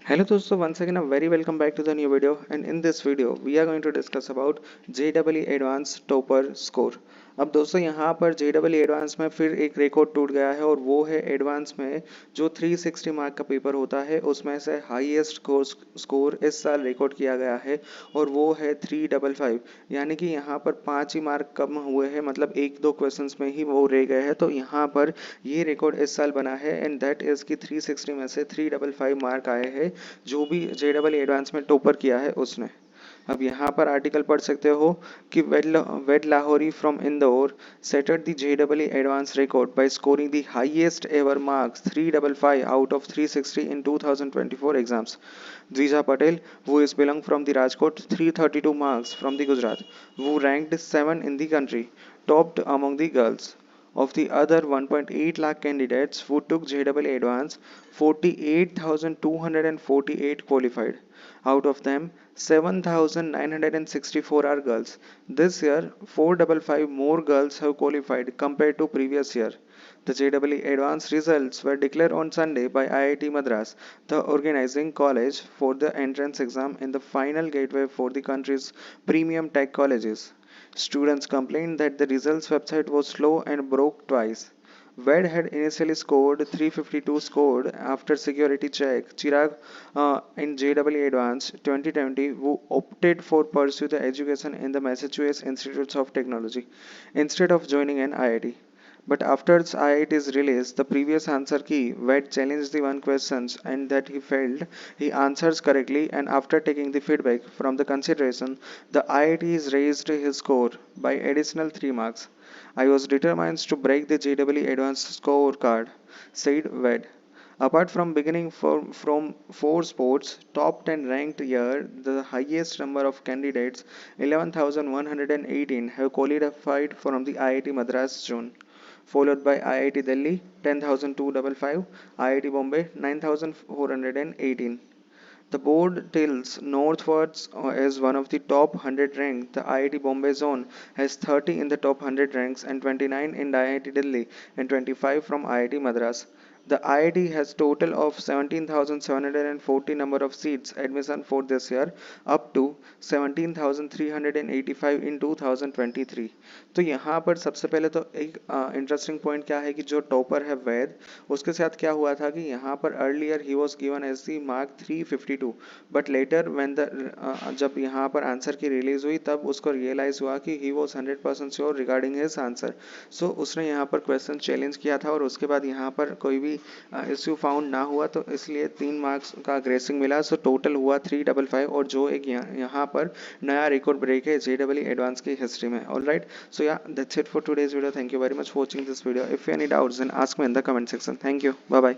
Hello दोस्तों, once again a very welcome back to the new video, and in this video we are going to discuss about JEE Advanced Topper Score। अब दोस्तों यहाँ पर JEE advance में फिर एक record टूट गया है और वो है एडवांस में जो 360 मार्क का पेपर होता है उसमें से हाईएस्ट स्कोर इस साल रिकॉर्ड किया गया है और वो है 355। यानी कि यहाँ पर 5 ही मार्क कम हुए हैं, मतलब एक दो क्वेश्चंस में ही वो रह गए हैं। तो यहाँ पर ये रिकॉर्ड इस साल बना है एंड दैट इज़ कि 360 में से 355 मार्क आए हैं जो भी JEE एडवांस में टॉपर किया है उसने। अब यहाँ पर आर्टिकल पढ़ सकते हो कि Ved Lahoti from Indore setted the JEE advance record by scoring the highest ever marks 355 out of 360 in 2024 exams. Dvija Patel, who is belong from the Rajkot, 332 marks from the Gujarat, who ranked 7 in the country, topped among the girls. Of the other 1.8 lakh candidates who took JEE Advance, 48,248 qualified. Out of them, 7,964 are girls. This year, 455 more girls have qualified compared to previous year. The JEE Advanced results were declared on Sunday by IIT Madras, the organizing college for the entrance exam in the final gateway for the country's premium tech colleges. Students complained that the results website was slow and broke twice. Ved had initially scored 352 scored after security check. Chirag in JEE Advanced 2020 who opted for pursue the education in the Massachusetts Institutes of Technology instead of joining an IIT. But after IIT's release, the previous answer key, Ved challenged the one questions and that he failed. He answers correctly, and after taking the feedback from the consideration, the IIT's raised his score by additional 3 marks. I was determined to break the JEE Advanced scorecard, said Ved. Apart from beginning from 4 sports, top 10 ranked year, the highest number of candidates, 11,118, have qualified from the IIT Madras June, followed by IIT Delhi 10,255, IIT Bombay 9,418. The board tilts northwards as one of the top 100 ranked. The IIT Bombay zone has 30 in the top 100 ranks and 29 in IIT Delhi and 25 from IIT Madras. The IIT has total of 17,740 number of seats admission for this year up to 17,385 in 2023। तो यहाँ पर सबसे पहले तो एक interesting point क्या है कि जो टॉपर है वैद, उसके साथ क्या हुआ था कि यहाँ पर earlier he was given as the mark 352, but later when the जब यहाँ पर आंसर की रिलीज हुई तब उसको रियलाइज हुआ कि he was 100% sure regarding his answer. So उसने यहाँ पर क्वेश्चन चैलेंज किया था और उसके बाद यहाँ पर कोई भी इश्यू फाउंड ना हुआ, तो इसलिए 3 मार्क्स का ग्रेसिंग मिला। सो टोटल हुआ 355 और जो एक यहाँ पर नया रिकॉर्ड ब्रेक है JEE एडवांस की हिस्ट्री में। All right, so yeah, that's it for today's video. Thank you very much for watching this video. If you have any doubts, then ask me in the comment section. Thank you. Bye bye.